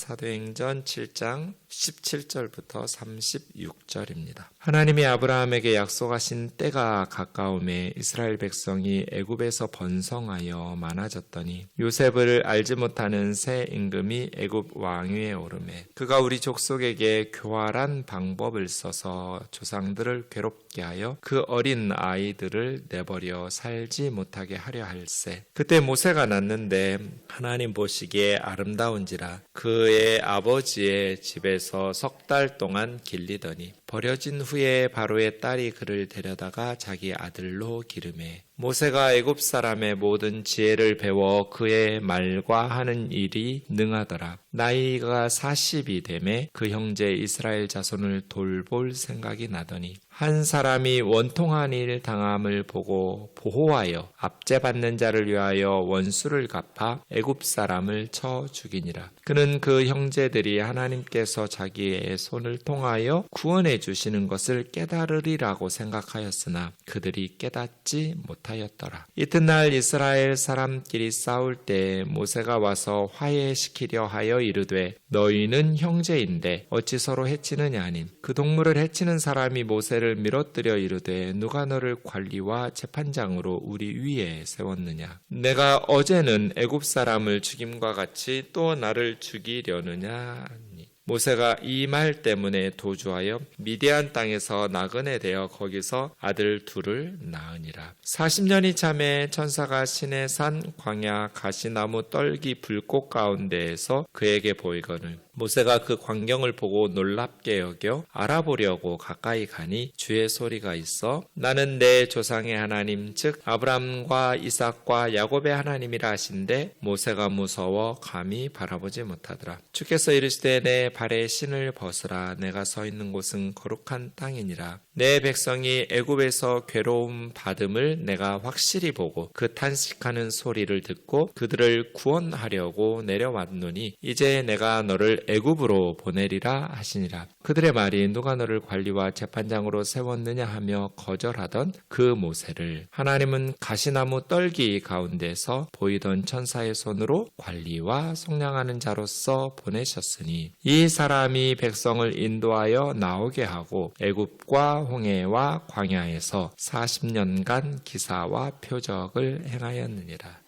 사도행전 7장 17절부터 36절입니다. 하나님이 아브라함에게 약속하신 때가 가까움에 이스라엘 백성이 애굽에서 번성하여 많아졌더니 요셉을 알지 못하는 새 임금이 애굽 왕위에 오르매 그가 우리 족속에게 교활한 방법을 써서 조상들을 괴롭게 하여 그 어린 아이들을 내버려 살지 못하게 하려 할세. 그때 모세가 났는데 하나님 보시기에 아름다운지라 그의 아버지의 집에서 석 달 동안 길리더니 버려진 후에 바로의 딸이 그를 데려다가 자기 아들로 기르매 모세가 애굽 사람의 모든 지혜를 배워 그의 말과 하는 일이 능하더라. 나이가 40이 되매 그 형제 이스라엘 자손을 돌볼 생각이 나더니 한 사람이 원통한 일 당함을 보고 보호하여 압제받는 자를 위하여 원수를 갚아 애굽 사람을 쳐 죽이니라. 그는 그 형제들이 하나님께서 자기의 손을 통하여 구원해 주시는 것을 깨달으리라고 생각하였으나 그들이 깨닫지 못하였더라. 이튿날 이스라엘 사람끼리 싸울 때 모세가 와서 화해시키려 하여 이르되 너희는 형제인데 어찌 서로 해치느냐 하니 그 동물을 해치는 사람이 모세를 밀어뜨려 이르되 누가 너를 관리와 재판장으로 우리 위에 세웠느냐. 내가 어제는 애굽 사람을 죽임과 같이 또 나를 죽이려느냐 하니 모세가 이 말 때문에 도주하여 미디안 땅에서 나그네 되어 거기서 아들 둘을 낳으니라. 40년이 참에 천사가 시내 산 광야 가시나무 떨기 불꽃 가운데에서 그에게 보이거늘 모세가 그 광경을 보고 놀랍게 여겨 알아보려고 가까이 가니 주의 소리가 있어 나는 내 조상의 하나님 즉 아브람과 이삭과 야곱의 하나님이라 하신데 모세가 무서워 감히 바라보지 못하더라. 주께서 이르시되 내 발에 신을 벗으라. 내가 서 있는 곳은 거룩한 땅이니라. 내 백성이 애굽에서 괴로움 받음을 내가 확실히 보고 그 탄식하는 소리를 듣고 그들을 구원하려고 내려왔노니 이제 내가 너를 애굽으로 보내리라 하시니라. 그들의 말이 누가 너를 관리와 재판장으로 세웠느냐 하며 거절하던 그 모세를 하나님은 가시나무 떨기 가운데서 보이던 천사의 손으로 관리와 속량하는 자로서 보내셨으니 이 사람이 백성을 인도하여 나오게 하고 애굽과 홍해와 광야에서 40년간 기사와 표적을 행하였느니라.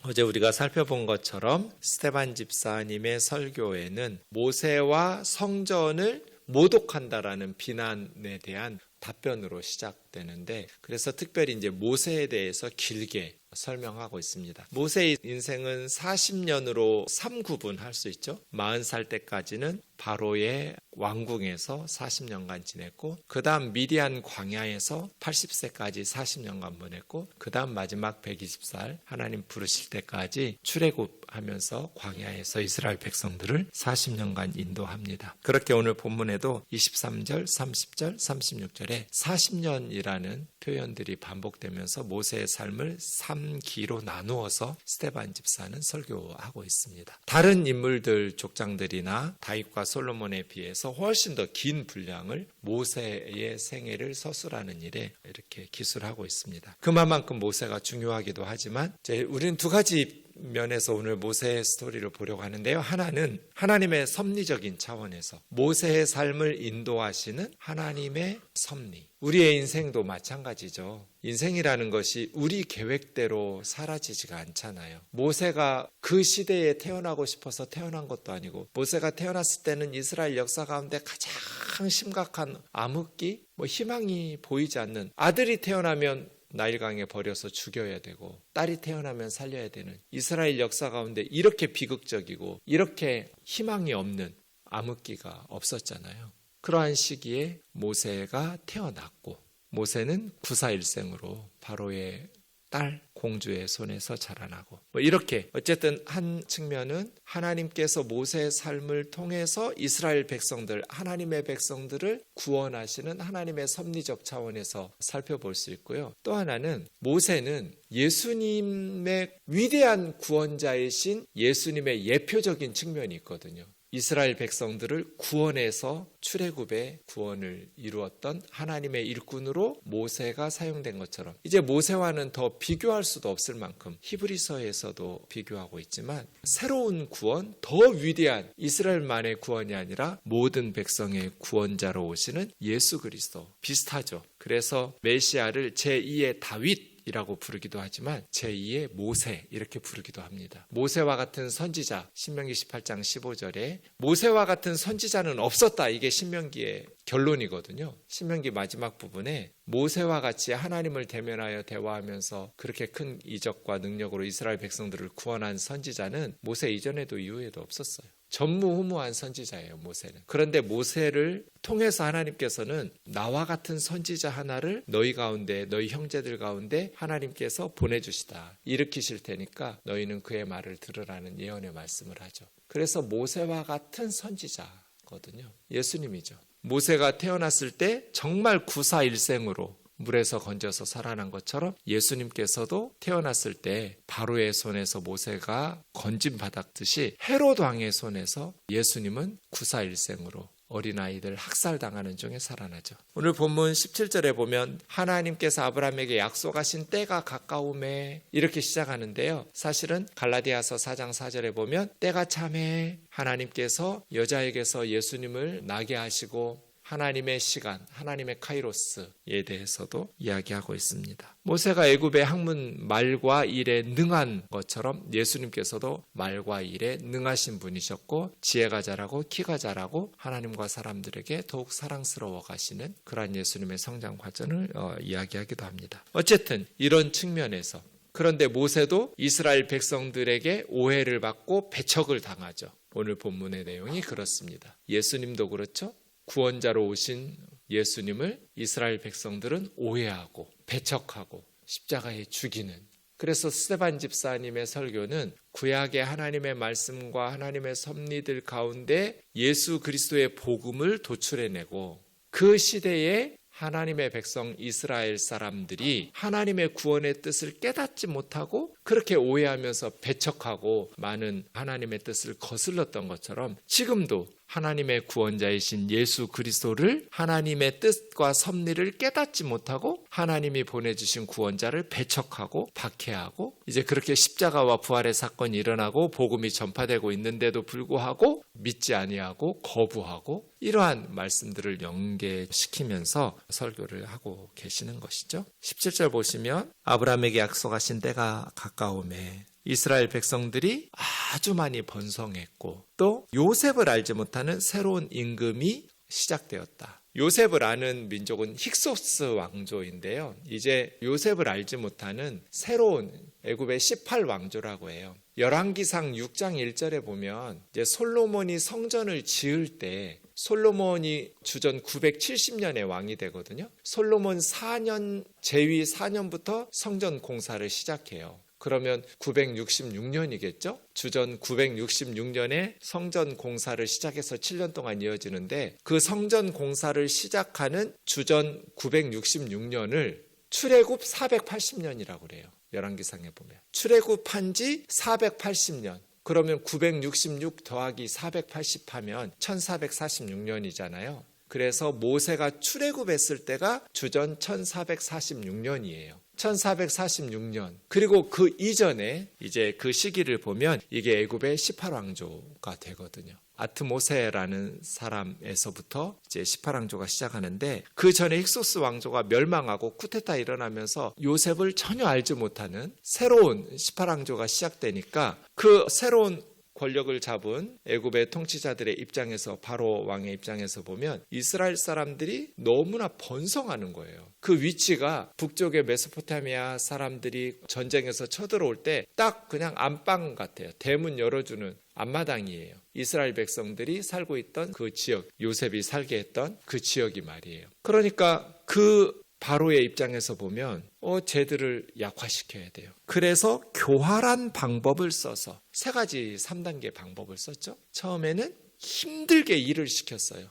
어제 우리가 살펴본 것처럼 스데반 집사님의 설교에는 모세와 성전을 모독한다라는 비난에 대한 답변으로 시작되는데 그래서 특별히 이제 모세에 대해서 길게 설명하고 있습니다. 모세의 인생은 40년으로 3구분할 수 있죠. 40살 때까지는 바로의 왕궁에서 40년간 지냈고 그 다음 미디안 광야에서 80세까지 40년간 보냈고 그 다음 마지막 120살 하나님 부르실 때까지 출애굽하면서 광야에서 이스라엘 백성들을 40년간 인도합니다. 그렇게 오늘 본문에도 23절, 30절, 36절에 40년이라는 표현들이 반복되면서 모세의 삶을 3기로 나누어서 스데반 집사는 설교하고 있습니다. 다른 인물들 족장들이나 다윗과 솔로몬에 비해서 훨씬 더 긴 분량을 모세의 생애를 서술하는 일에 이렇게 기술하고 있습니다. 그만큼 모세가 중요하기도 하지만 우리는 두 가지 면에서 오늘 모세의 스토리를 보려고 하는데요. 하나는 하나님의 섭리적인 차원에서 모세의 삶을 인도하시는 하나님의 섭리. 우리의 인생도 마찬가지죠. 인생이라는 것이 우리 계획대로 사라지지가 않잖아요. 모세가 그 시대에 태어나고 싶어서 태어난 것도 아니고 모세가 태어났을 때는 이스라엘 역사 가운데 가장 심각한 암흑기, 희망이 보이지 않는 아들이 태어나면 나일강에 버려서 죽여야 되고 딸이 태어나면 살려야 되는 이스라엘 역사 가운데 이렇게 비극적이고 이렇게 희망이 없는 암흑기가 없었잖아요. 그러한 시기에 모세가 태어났고 모세는 구사일생으로 바로의 딸 공주의 손에서 자라나고 이렇게 어쨌든 한 측면은 하나님께서 모세의 삶을 통해서 이스라엘 백성들, 하나님의 백성들을 구원하시는 하나님의 섭리적 차원에서 살펴볼 수 있고요. 또 하나는 모세는 예수님의 위대한 구원자이신 예수님의 예표적인 측면이 있거든요. 이스라엘 백성들을 구원해서 출애굽의 구원을 이루었던 하나님의 일꾼으로 모세가 사용된 것처럼 이제 모세와는 더 비교할 수도 없을 만큼 히브리서에서도 비교하고 있지만 새로운 구원, 더 위대한 이스라엘만의 구원이 아니라 모든 백성의 구원자로 오시는 예수 그리스도 비슷하죠. 그래서 메시아를 제2의 다윗 이라고 부르기도 하지만 제2의 모세 이렇게 부르기도 합니다. 모세와 같은 선지자, 신명기 18장 15절에 모세와 같은 선지자는 없었다. 이게 신명기의 결론이거든요. 신명기 마지막 부분에 모세와 같이 하나님을 대면하여 대화하면서 그렇게 큰 이적과 능력으로 이스라엘 백성들을 구원한 선지자는 모세 이전에도 이후에도 없었어요. 전무후무한 선지자예요, 모세는. 그런데 모세를 통해서 하나님께서는 나와 같은 선지자 하나를 너희 가운데, 너희 형제들 가운데 하나님께서 보내주시다. 일으키실 테니까 너희는 그의 말을 들으라는 예언의 말씀을 하죠. 그래서 모세와 같은 선지자거든요. 예수님이죠. 모세가 태어났을 때 정말 구사일생으로 물에서 건져서 살아난 것처럼 예수님께서도 태어났을 때 바로의 손에서 모세가 건짐받았듯이 헤롯 왕의 손에서 예수님은 구사일생으로 어린아이들 학살당하는 중에 살아나죠. 오늘 본문 17절에 보면 하나님께서 아브라함에게 약속하신 때가 가까움에 이렇게 시작하는데요. 사실은 갈라디아서 4장 4절에 보면 때가 참에 하나님께서 여자에게서 예수님을 나게 하시고 하나님의 시간, 하나님의 카이로스에 대해서도 이야기하고 있습니다. 모세가 애굽의 학문 말과 일에 능한 것처럼 예수님께서도 말과 일에 능하신 분이셨고 지혜가 자라고 키가 자라고 하나님과 사람들에게 더욱 사랑스러워 가시는 그러한 예수님의 성장 과정을 이야기하기도 합니다. 어쨌든 이런 측면에서 그런데 모세도 이스라엘 백성들에게 오해를 받고 배척을 당하죠. 오늘 본문의 내용이 그렇습니다. 예수님도 그렇죠. 구원자로 오신 예수님을 이스라엘 백성들은 오해하고 배척하고 십자가에 죽이는, 그래서 스데반 집사님의 설교는 구약의 하나님의 말씀과 하나님의 섭리들 가운데 예수 그리스도의 복음을 도출해내고 그 시대에 하나님의 백성 이스라엘 사람들이 하나님의 구원의 뜻을 깨닫지 못하고 그렇게 오해하면서 배척하고 많은 하나님의 뜻을 거슬렀던 것처럼 지금도 하나님의 구원자이신 예수 그리스도를 하나님의 뜻과 섭리를 깨닫지 못하고 하나님이 보내주신 구원자를 배척하고 박해하고 이제 그렇게 십자가와 부활의 사건이 일어나고 복음이 전파되고 있는데도 불구하고 믿지 아니하고 거부하고 이러한 말씀들을 연계시키면서 설교를 하고 계시는 것이죠. 17절 보시면 아브라함에게 약속하신 때가 가까움에 이스라엘 백성들이 아주 많이 번성했고 또 요셉을 알지 못하는 새로운 임금이 시작되었다. 요셉을 아는 민족은 힉소스 왕조인데요. 이제 요셉을 알지 못하는 새로운 애굽의 18왕조라고 해요. 열왕기상 6장 1절에 보면 이제 솔로몬이 성전을 지을 때 솔로몬이 주전 970년에 왕이 되거든요. 솔로몬 4년 제위 4년부터 성전 공사를 시작해요. 그러면 966년이겠죠? 주전 966년에 성전 공사를 시작해서 7년 동안 이어지는데 그 성전 공사를 시작하는 주전 966년을 출애굽 480년이라고 그래요. 열왕기상에 보면. 출애굽한 지 480년. 그러면 966 더하기 480 하면 1446년이잖아요. 그래서 모세가 출애굽했을 때가 주전 1446년이에요. 1446년. 그리고 그 이전에 이제 그 시기를 보면 이게 애굽의 18왕조가 되거든요. 아트모세라는 사람에서부터 이제 18왕조가 시작하는데 그 전에 힉소스 왕조가 멸망하고 쿠데타 일어나면서 요셉을 전혀 알지 못하는 새로운 18왕조가 시작되니까 그 새로운 권력을 잡은 애굽의 통치자들의 입장에서 바로 왕의 입장에서 보면 이스라엘 사람들이 너무나 번성하는 거예요. 그 위치가 북쪽의 메소포타미아 사람들이 전쟁에서 쳐들어올 때 딱 그냥 안방 같아요. 대문 열어주는 앞마당이에요. 이스라엘 백성들이 살고 있던 그 지역, 요셉이 살게 했던 그 지역이 말이에요. 그러니까 그 바로의 입장에서 보면 쟤들을 약화시켜야 돼요. 그래서 교활한 방법을 써서 3가지 3단계 방법을 썼죠. 처음에는 힘들게 일을 시켰어요.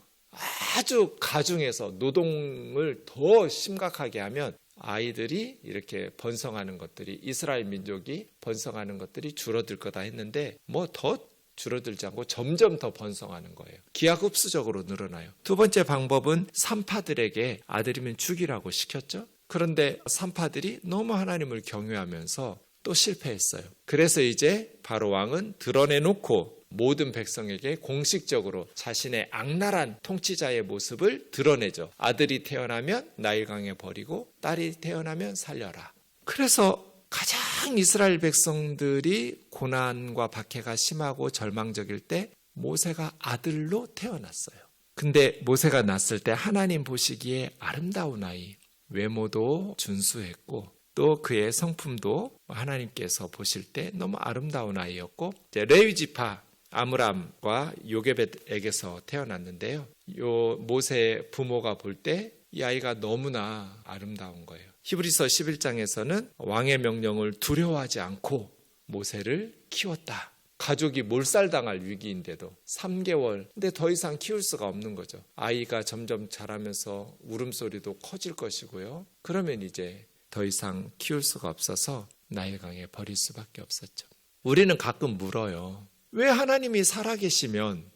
아주 가중해서 노동을 더 심각하게 하면 아이들이 이렇게 번성하는 것들이, 이스라엘 민족이 번성하는 것들이 줄어들 거다 했는데 뭐 더 줄어들지 않고 점점 더 번성하는 거예요. 기하급수적으로 늘어나요. 두 번째 방법은 산파들에게 아들이면 죽이라고 시켰죠. 그런데 산파들이 너무 하나님을 경외하면서 또 실패했어요. 그래서 이제 바로 왕은 드러내놓고 모든 백성에게 공식적으로 자신의 악랄한 통치자의 모습을 드러내죠. 아들이 태어나면 나일강에 버리고 딸이 태어나면 살려라. 그래서 가장 이스라엘 백성들이 고난과 박해가 심하고 절망적일 때 모세가 아들로 태어났어요. 근데 모세가 낳았을 때 하나님 보시기에 아름다운 아이, 외모도 준수했고 또 그의 성품도 하나님께서 보실 때 너무 아름다운 아이였고, 이제 레위 지파 아므람과 요게벳에게서 태어났는데요. 요 모세의 부모가 볼 때 이 아이가 너무나 아름다운 거예요. 히브리서 11장에서는 왕의 명령을 두려워하지 않고 모세를 키웠다. 가족이 몰살당할 위기인데도 3개월, 근데 더 이상 키울 수가 없는 거죠. 아이가 점점 자라면서 울음소리도 커질 것이고요. 그러면 이제 더 이상 키울 수가 없어서 나일강에 버릴 수밖에 없었죠. 우리는 가끔 물어요. 왜 하나님이 살아계시면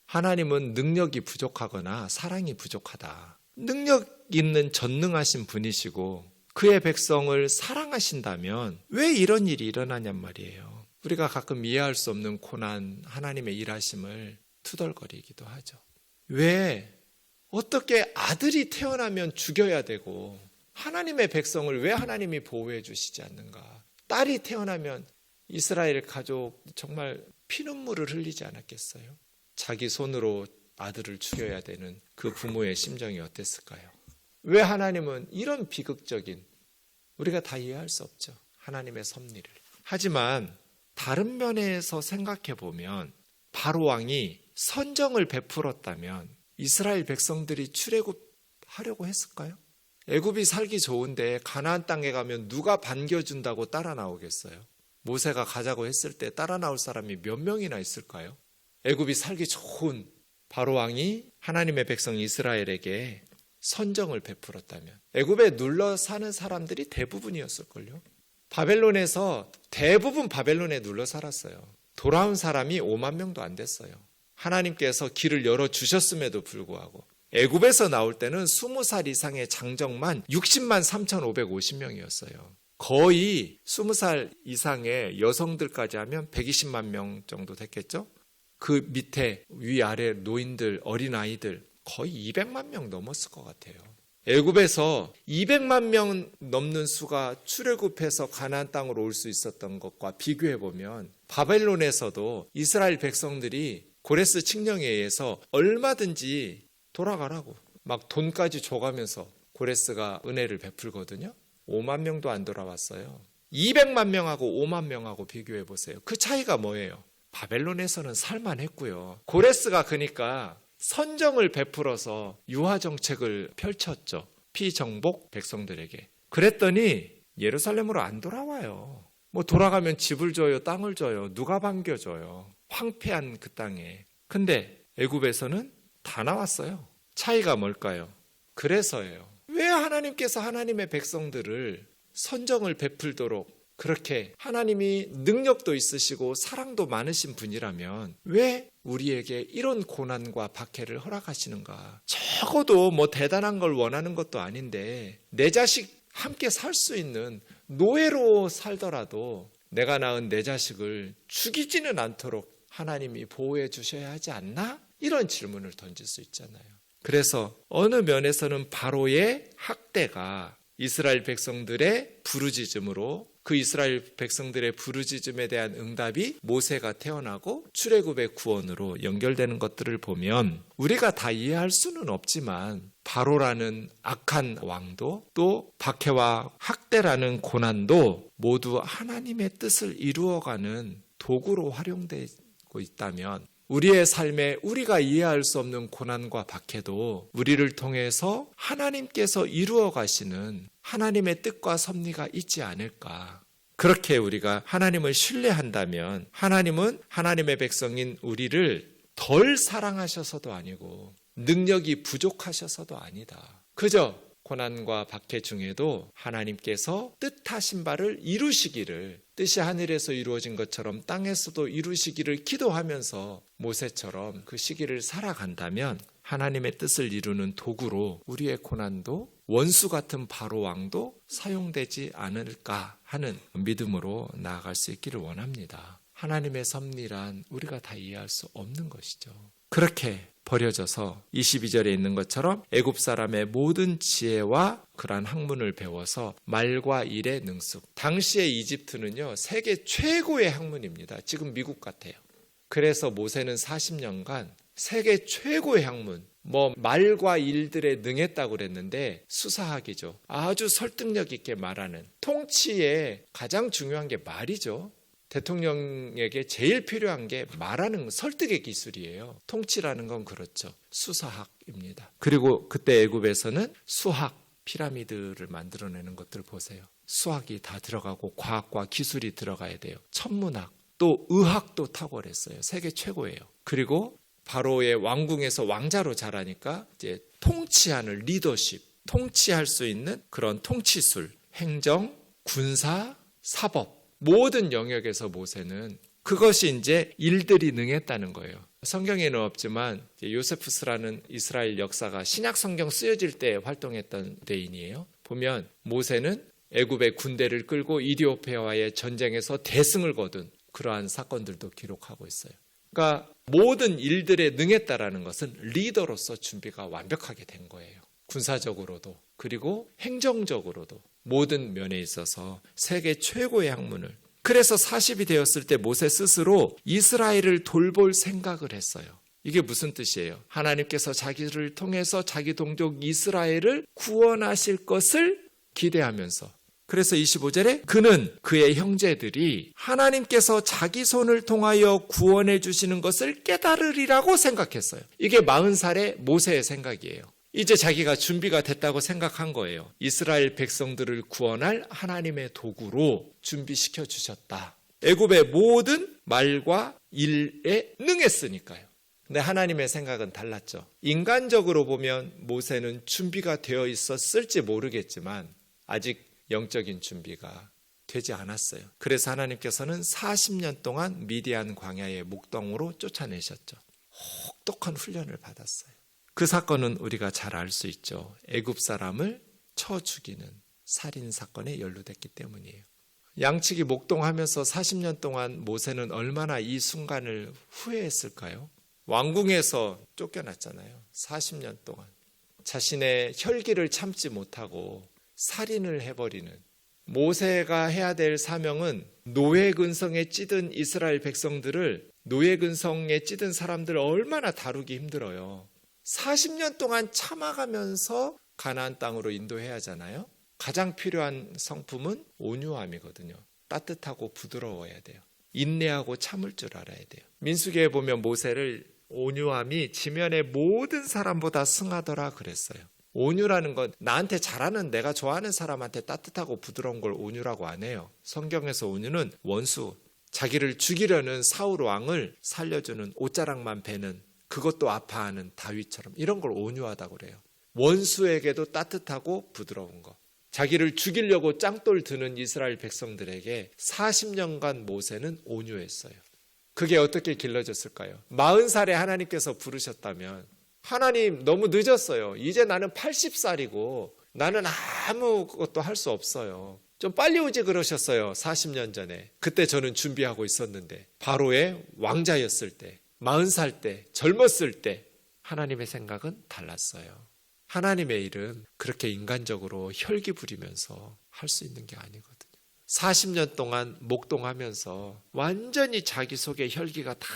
하나님은 능력이 부족하거나 사랑이 부족하다. 능력 있는 전능하신 분이시고 그의 백성을 사랑하신다면 왜 이런 일이 일어나냔 말이에요. 우리가 가끔 이해할 수 없는 고난, 하나님의 일하심을 투덜거리기도 하죠. 왜 어떻게 아들이 태어나면 죽여야 되고 하나님의 백성을 왜 하나님이 보호해 주시지 않는가? 딸이 태어나면 이스라엘 가족 정말 피눈물을 흘리지 않았겠어요? 자기 손으로 아들을 죽여야 되는 그 부모의 심정이 어땠을까요? 왜 하나님은 이런 비극적인, 우리가 다 이해할 수 없죠. 하나님의 섭리를. 하지만 다른 면에서 생각해 보면 바로 왕이 선정을 베풀었다면 이스라엘 백성들이 출애굽하려고 했을까요? 애굽이 살기 좋은데 가나안 땅에 가면 누가 반겨준다고 따라 나오겠어요? 모세가 가자고 했을 때 따라 나올 사람이 몇 명이나 있을까요? 애굽이 살기 좋은 바로 왕이 하나님의 백성 이스라엘에게 선정을 베풀었다면 애굽에 눌러 사는 사람들이 대부분이었을걸요. 바벨론에서 대부분 바벨론에 눌러 살았어요. 돌아온 사람이 5만 명도 안 됐어요. 하나님께서 길을 열어주셨음에도 불구하고 애굽에서 나올 때는 20살 이상의 장정만 60만 3,550명이었어요. 거의 20살 이상의 여성들까지 하면 120만 명 정도 됐겠죠. 그 밑에 위아래 노인들, 어린아이들 거의 200만 명 넘었을 것 같아요. 애굽에서 200만 명 넘는 수가 출애굽해서 가나안 땅으로 올 수 있었던 것과 비교해 보면 바벨론에서도 이스라엘 백성들이 고레스 칙령에 의해서 얼마든지 돌아가라고 막 돈까지 줘가면서 고레스가 은혜를 베풀거든요. 5만 명도 안 돌아왔어요. 200만 명하고 5만 명하고 비교해 보세요. 그 차이가 뭐예요? 바벨론에서는 살만했고요. 고레스가 그러니까 선정을 베풀어서 유화 정책을 펼쳤죠. 피정복 백성들에게. 그랬더니 예루살렘으로 안 돌아와요. 뭐 돌아가면 집을 줘요, 땅을 줘요. 누가 반겨줘요. 황폐한 그 땅에. 근데 애굽에서는 다 나왔어요. 차이가 뭘까요? 그래서예요. 왜 하나님께서 하나님의 백성들을 선정을 베풀도록 그렇게 하나님이 능력도 있으시고 사랑도 많으신 분이라면 왜 우리에게 이런 고난과 박해를 허락하시는가? 적어도 뭐 대단한 걸 원하는 것도 아닌데 내 자식 함께 살 수 있는 노예로 살더라도 내가 낳은 내 자식을 죽이지는 않도록 하나님이 보호해 주셔야 하지 않나? 이런 질문을 던질 수 있잖아요. 그래서 어느 면에서는 바로의 학대가 이스라엘 백성들의 부르짖음으로 그 이스라엘 백성들의 부르짖음에 대한 응답이 모세가 태어나고 출애굽의 구원으로 연결되는 것들을 보면 우리가 다 이해할 수는 없지만 바로라는 악한 왕도 또 박해와 학대라는 고난도 모두 하나님의 뜻을 이루어가는 도구로 활용되고 있다면 우리의 삶에 우리가 이해할 수 없는 고난과 박해도 우리를 통해서 하나님께서 이루어 가시는 하나님의 뜻과 섭리가 있지 않을까. 그렇게 우리가 하나님을 신뢰한다면 하나님은 하나님의 백성인 우리를 덜 사랑하셔서도 아니고 능력이 부족하셔서도 아니다. 그저 고난과 박해 중에도 하나님께서 뜻하신 바를 이루시기를, 뜻이 하늘에서 이루어진 것처럼 땅에서도 이루시기를 기도하면서 모세처럼 그 시기를 살아간다면 하나님의 뜻을 이루는 도구로 우리의 고난도 원수 같은 바로 왕도 사용되지 않을까 하는 믿음으로 나아갈 수 있기를 원합니다. 하나님의 섭리란 우리가 다 이해할 수 없는 것이죠. 그렇게 버려져서 22절에 있는 것처럼 애굽 사람의 모든 지혜와 그러한 학문을 배워서 말과 일의 능숙. 당시의 이집트는요, 세계 최고의 학문입니다. 지금 미국 같아요. 그래서 모세는 40년간 세계 최고의 학문, 말과 일들에 능했다고 그랬는데 수사학이죠. 아주 설득력 있게 말하는, 통치에 가장 중요한 게 말이죠. 대통령에게 제일 필요한 게 말하는 설득의 기술이에요. 통치라는 건 그렇죠. 수사학입니다. 그리고 그때 애굽에서는 수학, 피라미드를 만들어내는 것들 보세요. 수학이 다 들어가고 과학과 기술이 들어가야 돼요. 천문학, 또 의학도 탁월했어요. 세계 최고예요. 그리고 바로의 왕궁에서 왕자로 자라니까 이제 통치하는 리더십, 통치할 수 있는 그런 통치술, 행정, 군사, 사법, 모든 영역에서 모세는 그것이 이제 일들이 능했다는 거예요. 성경에는 없지만 요세푸스라는 이스라엘 역사가 신약 성경 쓰여질 때 활동했던 대인이에요. 보면 모세는 애굽의 군대를 끌고 이디오피아와의 전쟁에서 대승을 거둔 그러한 사건들도 기록하고 있어요. 그러니까 모든 일들에 능했다라는 것은 리더로서 준비가 완벽하게 된 거예요. 군사적으로도 그리고 행정적으로도 모든 면에 있어서 세계 최고의 학문을. 그래서 40이 되었을 때 모세 스스로 이스라엘을 돌볼 생각을 했어요. 이게 무슨 뜻이에요? 하나님께서 자기를 통해서 자기 동족 이스라엘을 구원하실 것을 기대하면서, 그래서 25절에 그는 그의 형제들이 하나님께서 자기 손을 통하여 구원해 주시는 것을 깨달으리라고 생각했어요. 이게 40살의 모세의 생각이에요. 이제 자기가 준비가 됐다고 생각한 거예요. 이스라엘 백성들을 구원할 하나님의 도구로 준비시켜 주셨다. 애굽의 모든 말과 일에 능했으니까요. 근데 하나님의 생각은 달랐죠. 인간적으로 보면 모세는 준비가 되어 있었을지 모르겠지만 아직 영적인 준비가 되지 않았어요. 그래서 하나님께서는 40년 동안 미디안 광야의 목동으로 쫓아내셨죠. 혹독한 훈련을 받았어요. 그 사건은 우리가 잘 알 수 있죠. 애굽 사람을 쳐 죽이는 살인 사건에 연루됐기 때문이에요. 양측이 목동하면서 40년 동안 모세는 얼마나 이 순간을 후회했을까요? 왕궁에서 쫓겨났잖아요. 40년 동안. 자신의 혈기를 참지 못하고 살인을 해버리는, 모세가 해야 될 사명은 노예 근성에 찌든 이스라엘 백성들을, 노예 근성에 찌든 사람들을 얼마나 다루기 힘들어요. 40년 동안 참아가면서 가나안 땅으로 인도해야 하잖아요. 가장 필요한 성품은 온유함이거든요. 따뜻하고 부드러워야 돼요. 인내하고 참을 줄 알아야 돼요. 민수기에 보면 모세를 온유함이 지면의 모든 사람보다 승하더라 그랬어요. 온유라는 건 나한테 잘하는, 내가 좋아하는 사람한테 따뜻하고 부드러운 걸 온유라고 안 해요. 성경에서 온유는 원수, 자기를 죽이려는 사울 왕을 살려주는, 옷자락만 베는, 그것도 아파하는 다윗처럼 이런 걸 온유하다고 그래요. 원수에게도 따뜻하고 부드러운 거. 자기를 죽이려고 짱돌 드는 이스라엘 백성들에게 40년간 모세는 온유했어요. 그게 어떻게 길러졌을까요? 40살에 하나님께서 부르셨다면, 하나님 너무 늦었어요. 이제 나는 80살이고 나는 아무것도 할 수 없어요. 좀 빨리 오지 그러셨어요. 40년 전에. 그때 저는 준비하고 있었는데, 바로의 왕자였을 때, 40살 때, 젊었을 때 하나님의 생각은 달랐어요. 하나님의 일은 그렇게 인간적으로 혈기 부리면서 할 수 있는 게 아니거든요. 40년 동안 목동하면서 완전히 자기 속에 혈기가 다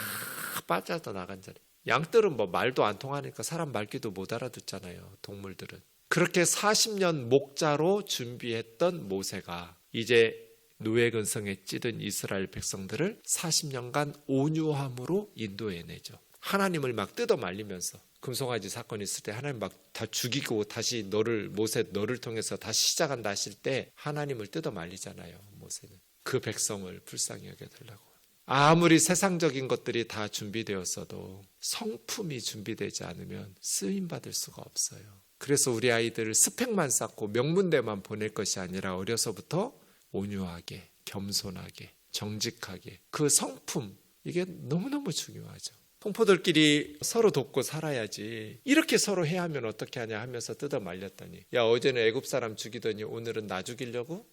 빠져나간 자리. 양들은 말도 안 통하니까 사람 말귀도 못 알아듣잖아요. 동물들은. 그렇게 40년 목자로 준비했던 모세가 이제 노예 근성에 찌든 이스라엘 백성들을 40년간 온유함으로 인도해내죠. 하나님을 막 뜯어 말리면서, 금송아지 사건이 있을 때 하나님 막 다 죽이고 다시 모세 너를 통해서 다시 시작한다 하실 때 하나님을 뜯어 말리잖아요. 모세는 그 백성을 불쌍히 여겨달라고. 아무리 세상적인 것들이 다 준비되었어도 성품이 준비되지 않으면 쓰임받을 수가 없어요. 그래서 우리 아이들을 스펙만 쌓고 명문대만 보낼 것이 아니라 어려서부터 온유하게, 겸손하게, 정직하게, 그 성품, 이게 너무너무 중요하죠. 동포들끼리 서로 돕고 살아야지, 이렇게 서로 해야 하면 어떻게 하냐 하면서 뜯어 말렸더니, 야, 어제는 애굽 사람 죽이더니 오늘은 나 죽이려고?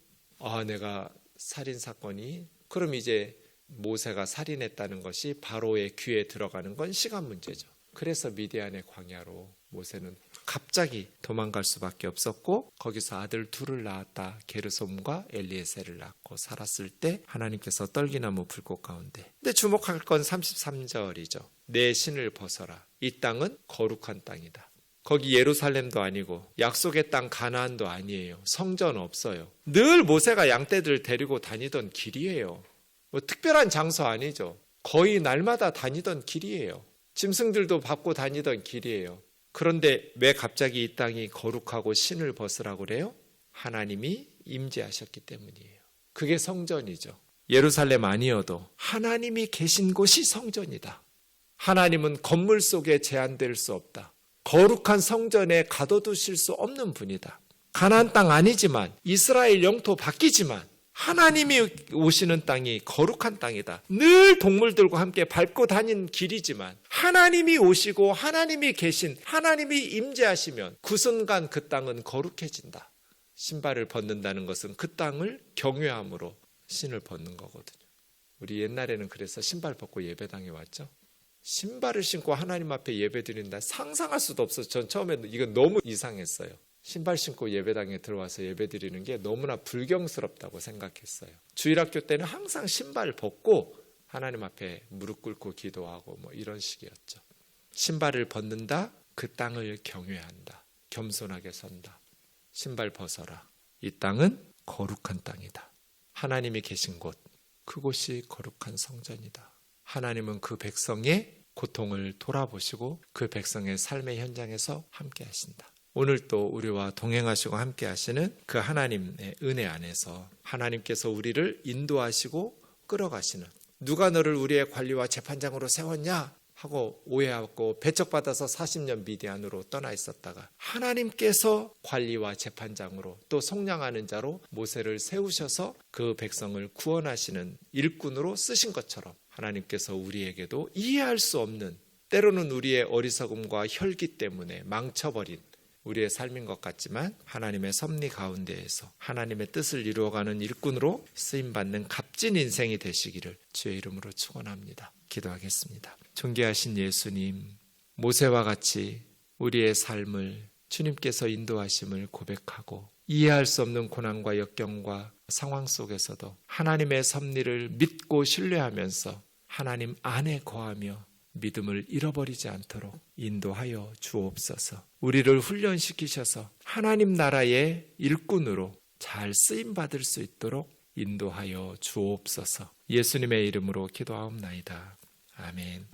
내가 살인사건이, 그럼 이제 모세가 살인했다는 것이 바로의 귀에 들어가는 건 시간 문제죠. 그래서 미디안의 광야로 모세는 갑자기 도망갈 수밖에 없었고, 거기서 아들 둘을 낳았다. 게르솜과 엘리에셀을 낳고 살았을 때 하나님께서 떨기나무 불꽃 가운데. 근데 주목할 건 33절이죠. 내 신을 벗어라. 이 땅은 거룩한 땅이다. 거기 예루살렘도 아니고 약속의 땅 가나안도 아니에요. 성전 없어요. 늘 모세가 양떼들 데리고 다니던 길이에요. 뭐 특별한 장소 아니죠. 거의 날마다 다니던 길이에요. 짐승들도 밟고 다니던 길이에요. 그런데 왜 갑자기 이 땅이 거룩하고 신을 벗으라고 그래요? 하나님이 임재하셨기 때문이에요. 그게 성전이죠. 예루살렘 아니어도 하나님이 계신 곳이 성전이다. 하나님은 건물 속에 제한될 수 없다. 거룩한 성전에 가둬두실 수 없는 분이다. 가나안 땅 아니지만, 이스라엘 영토 바뀌지만 하나님이 오시는 땅이 거룩한 땅이다. 늘 동물들과 함께 밟고 다닌 길이지만 하나님이 오시고 하나님이 계신, 하나님이 임재하시면 그 순간 그 땅은 거룩해진다. 신발을 벗는다는 것은 그 땅을 경외함으로 신을 벗는 거거든요. 우리 옛날에는 그래서 신발 벗고 예배당에 왔죠. 신발을 신고 하나님 앞에 예배드린다, 상상할 수도 없어서 전 처음에 이건 너무 이상했어요. 신발 신고 예배당에 들어와서 예배드리는 게 너무나 불경스럽다고 생각했어요. 주일학교 때는 항상 신발 벗고 하나님 앞에 무릎 꿇고 기도하고 뭐 이런 식이었죠. 신발을 벗는다, 그 땅을 경외한다, 겸손하게 선다. 신발 벗어라. 이 땅은 거룩한 땅이다. 하나님이 계신 곳, 그곳이 거룩한 성전이다. 하나님은 그 백성의 고통을 돌아보시고 그 백성의 삶의 현장에서 함께 하신다. 오늘 또 우리와 동행하시고 함께 하시는 그 하나님의 은혜 안에서 하나님께서 우리를 인도하시고 끌어가시는, 누가 너를 우리의 관리와 재판장으로 세웠냐 하고 오해하고 배척받아서 40년 미디안으로 떠나 있었다가 하나님께서 관리와 재판장으로 또 속량하는 자로 모세를 세우셔서 그 백성을 구원하시는 일꾼으로 쓰신 것처럼, 하나님께서 우리에게도 이해할 수 없는, 때로는 우리의 어리석음과 혈기 때문에 망쳐버린 우리의 삶인 것 같지만 하나님의 섭리 가운데에서 하나님의 뜻을 이루어가는 일꾼으로 쓰임받는 값진 인생이 되시기를 주의 이름으로 축원합니다. 기도하겠습니다. 존귀하신 예수님, 모세와 같이 우리의 삶을 주님께서 인도하심을 고백하고 이해할 수 없는 고난과 역경과 상황 속에서도 하나님의 섭리를 믿고 신뢰하면서 하나님 안에 거하며 믿음을 잃어버리지 않도록 인도하여 주옵소서. 우리를 훈련시키셔서 하나님 나라의 일꾼으로 잘 쓰임받을 수 있도록 인도하여 주옵소서. 예수님의 이름으로 기도하옵나이다. 아멘.